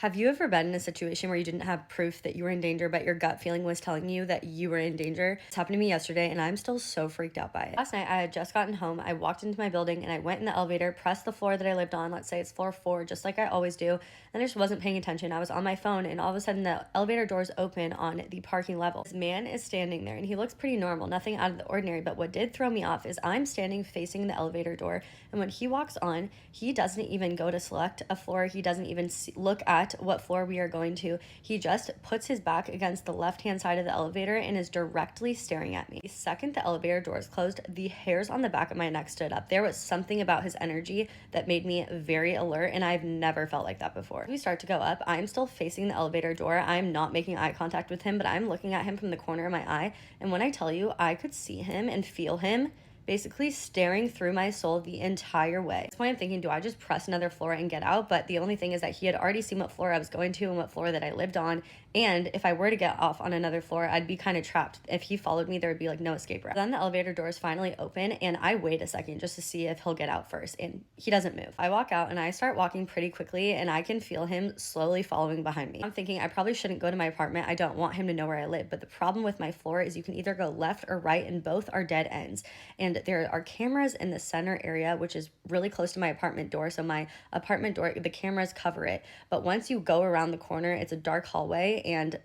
Have you ever been in a situation where you didn't have proof that you were in danger, but your gut feeling was telling you that you were in danger? It's happened to me yesterday, and I'm still so freaked out by it. Last night, I had just gotten home. I walked into my building, and I went in the elevator, pressed the floor that I lived on. Let's say it's floor 4, just like I always do. And I just wasn't paying attention. I was on my phone, and all of a sudden, the elevator doors open on the parking level. This man is standing there, and he looks pretty normal, nothing out of the ordinary. But what did throw me off is I'm standing facing the elevator door, and when he walks on, he doesn't even go to select a floor. He doesn't even look at what floor we are going to. He just puts his back against the left-hand side of the elevator and is directly staring at me. The second the elevator doors closed, the hairs on the back of my neck stood up. There was something about his energy that made me very alert, and I've never felt like that before. As we start to go up, I'm still facing the elevator door. I'm not making eye contact with him, but I'm looking at him from the corner of my eye, and when I tell you, I could see him and feel him basically staring through my soul the entire way. At this point, I'm thinking, do I just press another floor and get out? But the only thing is that he had already seen what floor I was going to and what floor that I lived on. And if I were to get off on another floor, I'd be kind of trapped. If he followed me, there would be like no escape route. Then the elevator doors finally open, and I wait a second just to see if he'll get out first, and he doesn't move. I walk out and I start walking pretty quickly, and I can feel him slowly following behind me. I'm thinking I probably shouldn't go to my apartment. I don't want him to know where I live. But the problem with my floor is you can either go left or right, and both are dead ends. And there are cameras in the center area, which is really close to my apartment door. So my apartment door, the cameras cover it. But once you go around the corner, it's a dark hallway, and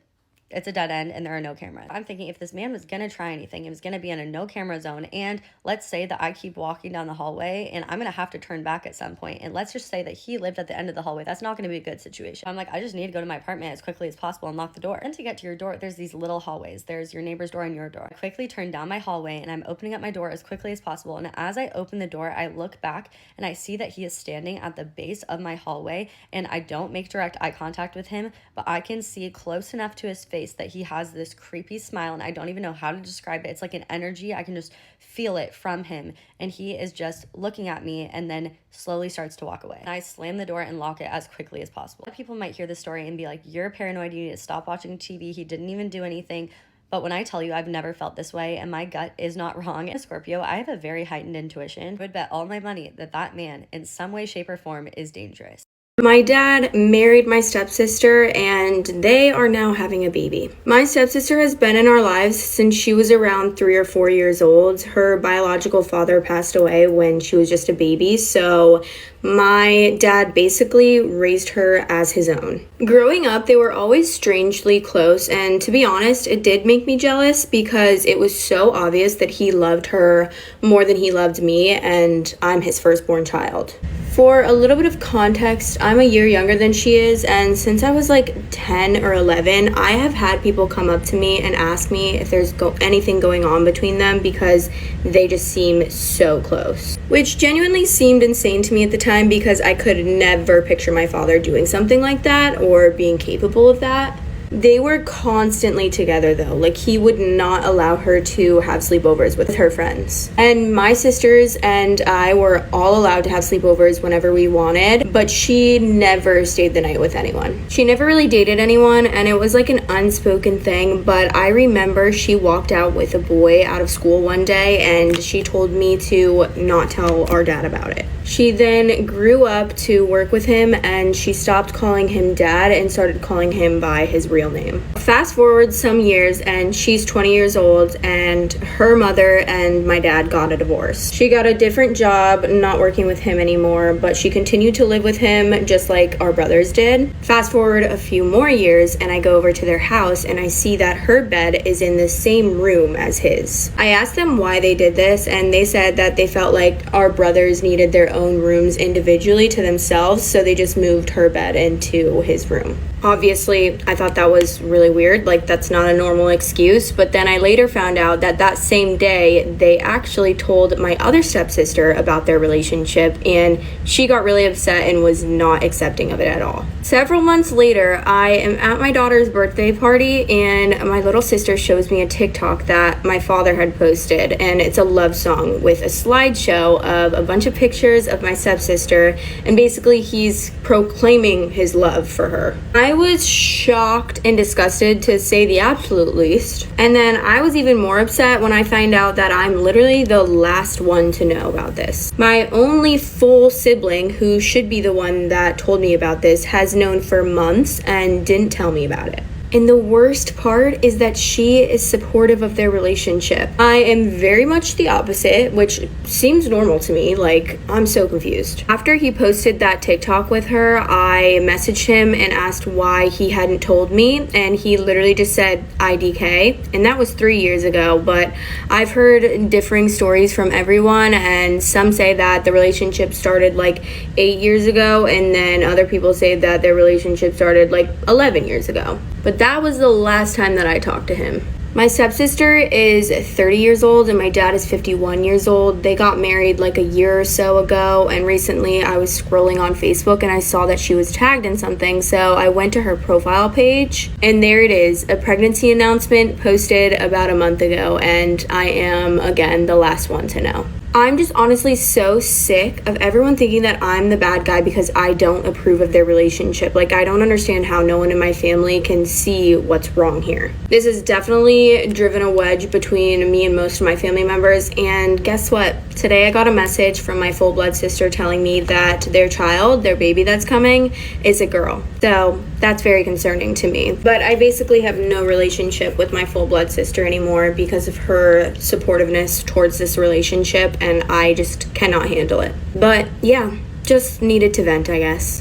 it's a dead end, and there are no cameras. I'm thinking if this man was gonna try anything, it was gonna be in a no camera zone. And let's say that I keep walking down the hallway and I'm gonna have to turn back at some point. And let's just say that he lived at the end of the hallway. That's not gonna be a good situation. I'm like, I just need to go to my apartment as quickly as possible and lock the door. And to get to your door, there's these little hallways. There's your neighbor's door and your door. I quickly turn down my hallway and I'm opening up my door as quickly as possible. And as I open the door, I look back and I see that he is standing at the base of my hallway, and I don't make direct eye contact with him, but I can see close enough to his face that he has this creepy smile, and I don't even know how to describe it. It's like an energy. I can just feel it from him, and he is just looking at me and then slowly starts to walk away. And I slam the door and lock it as quickly as possible. People might hear this story and be like, you're paranoid, you need to stop watching TV, he didn't even do anything. But when I tell you I've never felt this way and my gut is not wrong, as a Scorpio, I have a very heightened intuition. I would bet all my money that that man in some way, shape, or form is dangerous. My dad married my stepsister, and they are now having a baby. My stepsister has been in our lives since she was around 3 or 4 years old. Her biological father passed away when she was just a baby, so my dad basically raised her as his own. Growing up, they were always strangely close, and to be honest, it did make me jealous because it was so obvious that he loved her more than he loved me, and I'm his firstborn child. For a little bit of context, I'm a year younger than she is, and since I was like 10 or 11, I have had people come up to me and ask me if there's anything going on between them because they just seem so close. Which genuinely seemed insane to me at the time because I could never picture my father doing something like that or being capable of that. They were constantly together though. Like, he would not allow her to have sleepovers with her friends. And my sisters and I were all allowed to have sleepovers whenever we wanted, but she never stayed the night with anyone. She never really dated anyone, and it was like an unspoken thing, but I remember she walked out with a boy out of school one day and she told me to not tell our dad about it. She then grew up to work with him, and she stopped calling him dad and started calling him by his real name. Fast forward some years, and she's 20 years old, and her mother and my dad got a divorce. She got a different job, not working with him anymore, but she continued to live with him just like our brothers did. Fast forward a few more years, and I go over to their house, and I see that her bed is in the same room as his. I asked them why they did this, and they said that they felt like our brothers needed their own rooms individually to themselves, so they just moved her bed into his room. Obviously, I thought that was really weird. Like, that's not a normal excuse. But then I later found out that that same day, they actually told my other stepsister about their relationship, and she got really upset and was not accepting of it at all. Several months later, I am at my daughter's birthday party, and my little sister shows me a TikTok that my father had posted, and it's a love song with a slideshow of a bunch of pictures photos of my stepsister, and basically he's proclaiming his love for her. I was shocked and disgusted, to say the absolute least. And then I was even more upset when I find out that I'm literally the last one to know about this. My only full sibling, who should be the one that told me about this, has known for months and didn't tell me about it. And the worst part is that she is supportive of their relationship. I am very much the opposite, which seems normal to me. Like, I'm so confused. After he posted that TikTok with her, I messaged him and asked why he hadn't told me, and he literally just said IDK, and that was 3 years ago. But I've heard differing stories from everyone, and some say that the relationship started like 8 years ago, and then other people say that their relationship started like 11 years ago. But that was the last time that I talked to him. My stepsister is 30 years old and my dad is 51 years old. They got married like a year or so ago, and recently I was scrolling on Facebook and I saw that she was tagged in something, so I went to her profile page and there it is, a pregnancy announcement posted about a month ago, and I am, again, the last one to know. I'm just honestly so sick of everyone thinking that I'm the bad guy because I don't approve of their relationship. Like, I don't understand how no one in my family can see what's wrong here. This has definitely driven a wedge between me and most of my family members, and guess what? Today I got a message from my full-blood sister telling me that their child, their baby that's coming, is a girl. So that's very concerning to me. But I basically have no relationship with my full-blood sister anymore because of her supportiveness towards this relationship, and I just cannot handle it. But yeah, just needed to vent, I guess.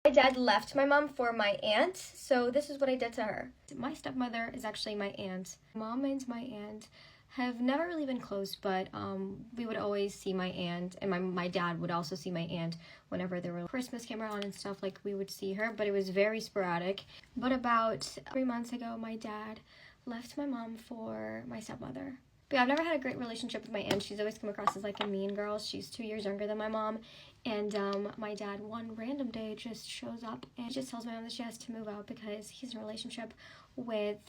My dad left my mom for my aunt, so this is what I did to her. My stepmother is actually my aunt. Mom and my aunt have never really been close, but we would always see my aunt, and my dad would also see my aunt whenever there were Christmas came around and stuff. Like, we would see her, but it was very sporadic. But about 3 months ago, my dad left my mom for my stepmother. But yeah, I've never had a great relationship with my aunt. She's always come across as like a mean girl. She's 2 years younger than my mom. And my dad, one random day, just shows up and just tells my mom that she has to move out because he's in a relationship with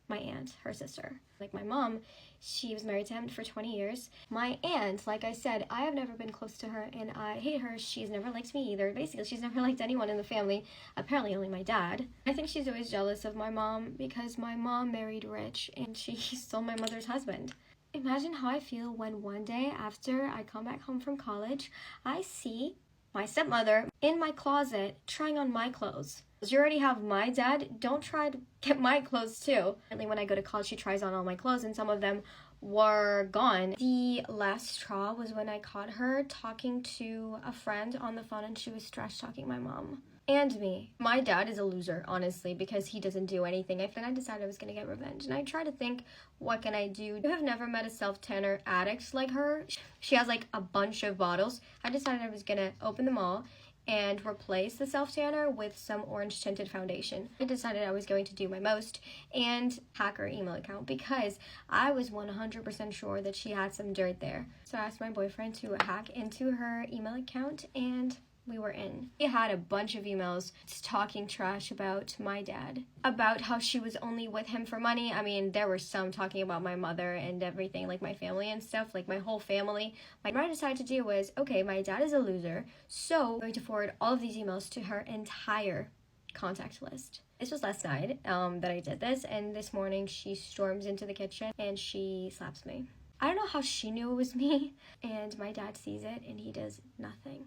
my aunt, her sister. Like, my mom, she was married to him for 20 years. My aunt, like I said, I have never been close to her and I hate her. She's never liked me either. Basically, she's never liked anyone in the family. Apparently only my dad. I think she's always jealous of my mom because my mom married rich and she stole my mother's husband. Imagine how I feel when one day after I come back home from college, I see my stepmother in my closet trying on my clothes. You already have my dad, don't try to get my clothes too. Apparently when I go to college, she tries on all my clothes and some of them were gone. The last straw was when I caught her talking to a friend on the phone and she was trash talking my mom. And me. My dad is a loser, honestly, because he doesn't do anything. Then I decided I was gonna get revenge, and I tried to think, what can I do? I have never met a self-tanner addict like her. She has like a bunch of bottles. I decided I was gonna open them all and replace the self-tanner with some orange tinted foundation. I decided I was going to do my most and hack her email account because I was 100% sure that she had some dirt there. So I asked my boyfriend to hack into her email account and we were in. He had a bunch of emails talking trash about my dad, about how she was only with him for money. I mean, there were some talking about my mother and everything, like my family and stuff, like my whole family. What I decided to do was, okay, my dad is a loser, so I'm going to forward all of these emails to her entire contact list. This was last night that I did this, and this morning she storms into the kitchen and she slaps me. I don't know how she knew it was me, and my dad sees it and he does nothing.